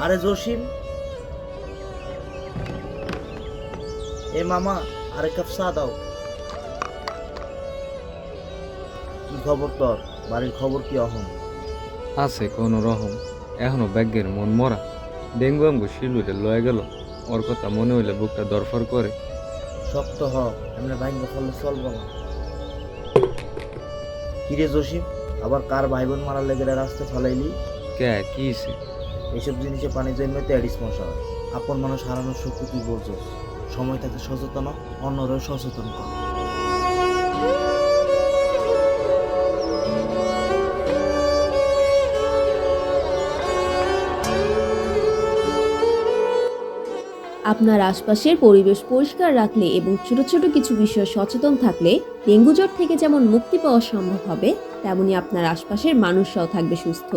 আরে জসিম, এ মামা, আরেক কাপ চা দাও। কি খবর তোর? বাড়ির খবর কি অহন? আছে কোনো রকম। এখনো ব্যাগ্যের মন মরা। ডেঙ্গু আমগো শিলুরে লয়ে গেল। ওর কথা মনে হইলে বুকটা দরফর করে। শক্ত হ, এমনি ভাঙ্গা ফেললে চলবো না। কিরে জসিম, আবার কার ভাই বোন মারার লেগে রাস্তায় ফেলাইলি? কে কি হইছে? এসব জিনিসে পানি জন্মেতে অ্যাডিস মশা হয়। আপন মানুষ হারানোর শক্তি তুই বলছস। সময় থাকতে সচেতন হ, অন্যরাও সচেতন কর। আপনার আশপাশের পরিবেশ পরিষ্কার রাখলে এবং ছোট ছোট কিছু বিষয়ে সচেতন থাকলে ডেঙ্গু জ্বর থেকে যেমন মুক্তি পাওয়া সম্ভব হবে, তেমনি আপনার আশপাশের মানুষরাও থাকবে সুস্থ।